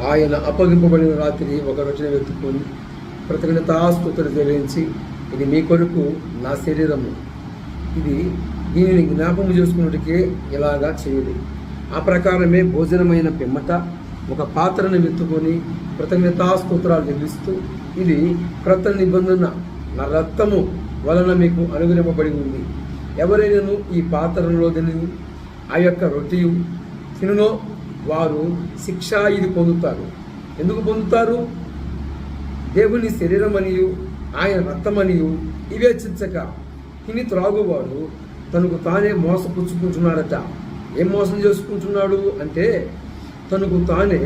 ఆయన అప్పగింపబడిన రాత్రి ఒక రొట్టెను వెతుక్కొని కృతజ్ఞతాస్తుతులు చెల్లించి, ఇది మీ కొరకు నా శరీరము, దీనిని జ్ఞాపకం చేసుకున్నట్టుకే ఇలాగా చేయదు. ఆ ప్రకారమే భోజనమైన పిమ్మట ఒక పాత్రను వెతుకొని కృతజ్ఞతాస్తోత్రాలు చెల్లిస్తూ, ఇది క్రొత్త నిబంధన నా రక్తము వలన మీకు అనుగ్రహింపబడి ఉంది. ఎవరైనాను ఈ పాత్రలో తిని ఆ యొక్క రొట్టెయు తినునో వారు శిక్షా ఇది పొందుతారు. ఎందుకు పొందుతారు? దేవుని శరీరమనియు ఆయన రక్తమనియు వివేచించక తిని త్రాగువాడు తనకు తానే మోసపుచ్చుకుంటున్నాడట. ఏం మోసం చేసుకుంటున్నాడు అంటే, తనకు తానే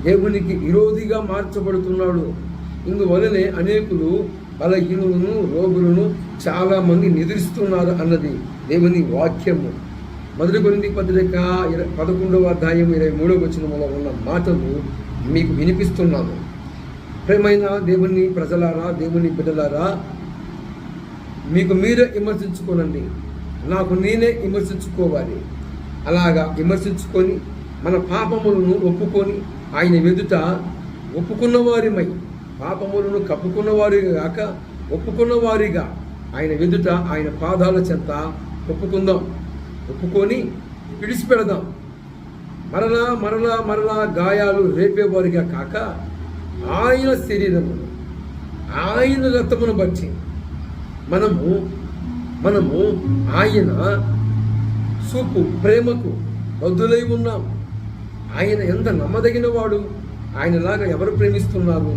దేవునికి విరోధిగా మార్చబడుతున్నాడు. ఇందువలనే అనేకులు బలహీనులను, రోగులను చాలామంది నిద్రిస్తున్నారు అన్నది దేవుని వాక్యము. 1 కొరింథీ పత్రిక 11వ అధ్యాయం 23వ వచనములో ఉన్న మాటలు మీకు వినిపిస్తున్నాను. ప్రియమైన దేవుని ప్రజలారా, దేవుని బిడ్డలారా, మీకు మీరే విమర్శించుకోనండి, నాకు నేనే విమర్శించుకోవాలి. అలాగా విమర్శించుకొని మన పాపములను ఒప్పుకొని ఆయన ఎదుట ఒప్పుకున్న వారిమై, పాపములను కప్పుకున్నవారిగా కాక ఒప్పుకున్న వారిగా ఆయన ఎదుట ఆయన పాదాల చెంత ఒప్పుకుందాం. ఒప్పుకొని విడిచిపెడదాం. మరలా మరలా మరలా గాయాలు రేపేవారిగా కాక ఆయన శరీరమును, ఆయన రక్తమును బట్టి మనము ఆయన చూపు ప్రేమకు బద్ధులై ఉన్నాం. ఆయన ఎంత నమ్మదగిన వాడు. ఆయనలాగా ఎవరు ప్రేమిస్తున్నారు?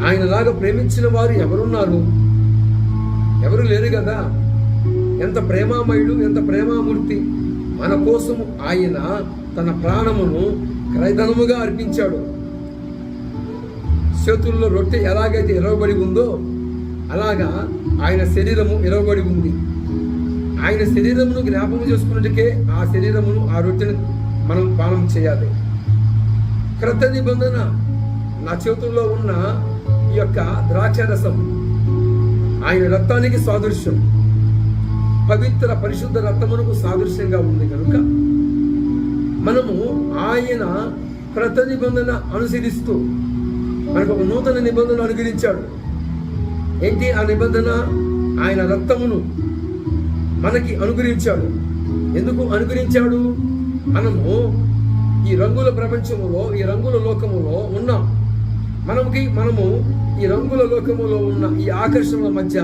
ఆయనలాగా ప్రేమించిన వారు ఎవరున్నారు? ఎవరు లేరు కదా. ఎంత ప్రేమామయుడు, ఎంత ప్రేమామూర్తి. మన కోసం ఆయన తన ప్రాణమును క్రయధనముగా అర్పించాడు. చేతుల్లో రొట్టె ఎలాగైతే ఎరవబడి ఉందో అలాగా ఆయన శరీరము ఎరవబడి ఉంది. ఆయన శరీరమును జ్ఞాపకం చేసుకున్నట్టుకే ఆ శరీరమును, ఆ రొట్టెను మనం పానం చేయాలి. క్రొత్త నిబంధన నా చేతుల్లో ఉన్న ఈ యొక్క ద్రాక్షరసం ఆయన రక్తానికి సాదృశ్యం, పవిత్ర పరిశుద్ధ రక్తమునకు సాదృశ్యంగా ఉంది కనుక మనము ఆయన క్రొత్త నిబంధన అనుసరిస్తూ మనకు ఒక నూతన నిబంధన అనుగ్రహించాడు. ఏంటి ఆ నిబంధన? ఆయన రక్తమును మనకి అనుగ్రహించాడు. ఎందుకు అనుగ్రహించాడు? మనము ఈ రంగుల ప్రపంచములో, ఈ రంగుల లోకములో ఉన్నాం. మనము ఈ రంగుల లోకములో ఉన్న ఈ ఆకర్షణల మధ్య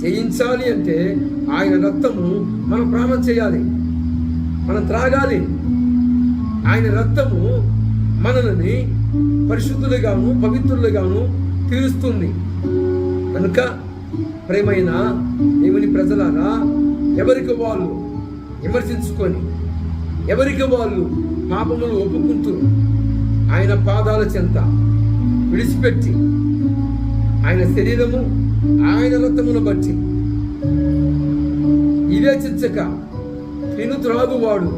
జయించాలి అంటే ఆయన రక్తము మనం ప్రాణం చేయాలి, మనం త్రాగాలి. ఆయన రక్తము మనల్ని పరిశుద్ధులుగాను పవిత్రులుగాను తీరుస్తుంది. కనుక ప్రేమైన దేవుని ప్రజలారా, ఎవరికి వాళ్ళు విమర్శించుకొని, ఎవరికి వాళ్ళు పాపములు ఒప్పుకుంటూ ఆయన పాదాల చెంత విడిచిపెట్టి ఆయన శరీరము, ఆయన రక్తమును బట్టి వివేచించక తిను త్రాగువాడు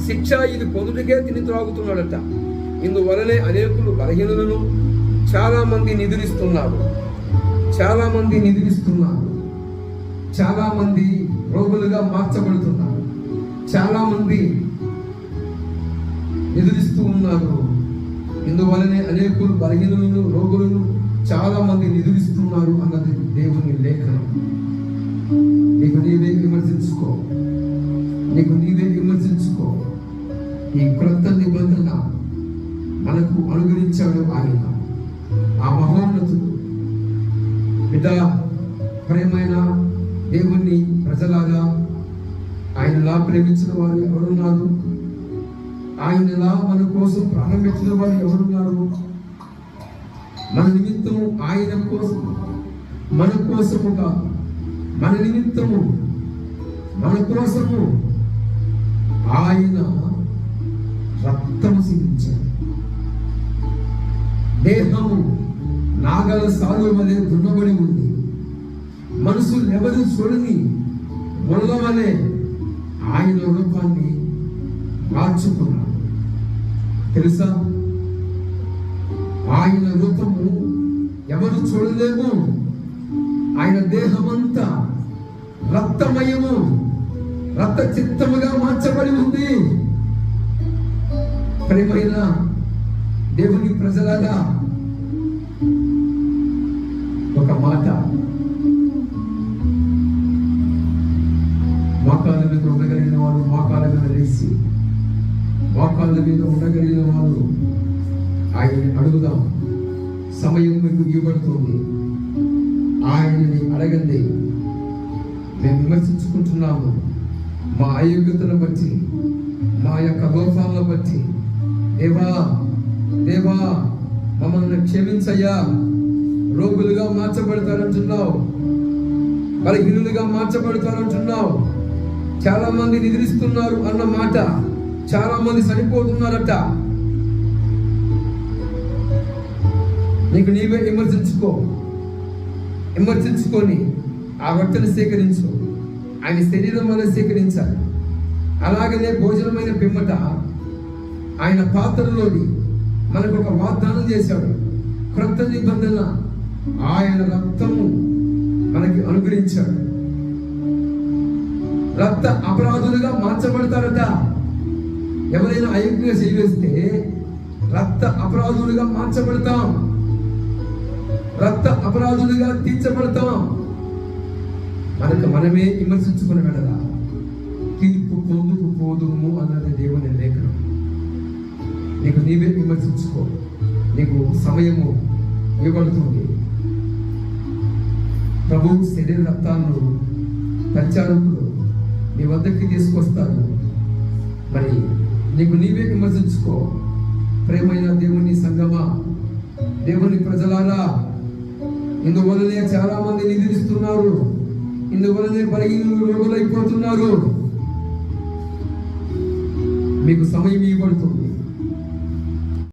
శిక్ష ఇది పొందుటకే తిని త్రాగుతున్నాడట. ఇందువలనే అనేకులు బలహీనులను, చాలామంది నిద్రిస్తున్నారు, చాలామంది రోగులుగా మార్చబడుతున్నారు, చాలామంది నిద్రిస్తూ ఉన్నారు. ఇందువలనే అనేకులు బలహీనులను, రోగులను చాలామంది నిద్రిస్తున్నారు అన్నది దేవుని లేఖనం. నీకు నీవే విమర్శించుకో. ఈ క్రొత్త నిబంధన మనకు అనుగ్రహించాడు ఆయన, ఆ మహోన్నతుడు. బిడ్డ, ప్రేమైన దేవుని ప్రజలాగా, ఆయనలా ప్రేమించిన వారు ఎవరున్నారు? ఆయనలా మన కోసం ప్రాణం పెట్టిన వారు ఎవరున్నారు? మన నిమిత్తము ఆయన కోసం, మన కోసము కాదు, మన నిమిత్తము, మన కోసము ఆయన రక్తము సిందించాడు. దేహము నాగల సాలు వలె దున్నబడి ఉంది. మనుషులు ఎవరు చూడని ముళ్ళ వలె ఆయన రూపాన్ని మార్చుకున్నాడు. తెలుసా? ఆయన రూపము ఎవరు చూడలేము. ఆయన దేహమంతా రక్తమయము, రక్త చిత్తముగా మార్చబడి ఉంది. ప్రియమైన దేవుని ప్రజలారా, ఒక మాట, మోకాళ్ళ మీద ఉండగలిగిన వారు మోకాళ్ళ మీద లేచి, మోకాళ్ళ మీద ఉండగలిగిన వారు ఆయన్ని అడుగుదాం. సమయం మీకు ఇవ్వబడుతుంది. ఆయనని అడగండి. మేము విమర్శించుకుంటున్నాము మా అయోగ్యతను బట్టి, మా యొక్క లోపాలను బట్టి. దేవా దేవా మమ్మల్ని క్షమించయ్యా. రోగులుగా మార్చబడతారంటున్నావు, బలహీనులుగా మార్చబడతారంటున్నావు. చాలా మంది నిద్రిస్తున్నారు అన్న మాట, చాలా మంది చనిపోతున్నారట. నీకు నీవే విమర్శించుకొని ఆ రొట్టెను సేకరించు. ఆయన శరీరం వల్ల సేకరించాలి. అలాగనే భోజనమైన పిమ్మట ఆయన పాత్రలోని మనకు ఒక వాగ్దానం చేశాడు. క్రొత్త నిబంధన ఆయన రక్తము మనకి అనుగ్రహించాడు. రక్త అపరాధులుగా మార్చబడతారట. ఎవరైనా అయోగ్యంగా చేయివేస్తే రక్త అపరాధులుగా మార్చబడతాం, రక్త అపరాధులుగా తీర్చబడతాం. మనకు మనమే విమర్శించుకుని వెళ్ళరా. తీర్పు పొందుకు పోదుము అన్నది దేవుని లేఖనం. నీకు నీవే విమర్శించుకో. నీకు సమయము ఇవ్వబడుతుంది. ప్రభు శరీర రక్తాలను పరిచారకులు నీ వద్దకి తీసుకొస్తారు. మరి నీకు నీవే విమర్శించుకో. ప్రేమైన దేవుని సంగమా, దేవుని ప్రజలారా, ఇందువలనే చాలా మంది నిద్రిస్తున్నారు. ఇందువలనే బలహీనులు రోగులైపోతున్నారు. మీకు సమయం ఇవ్వబడుతుంది.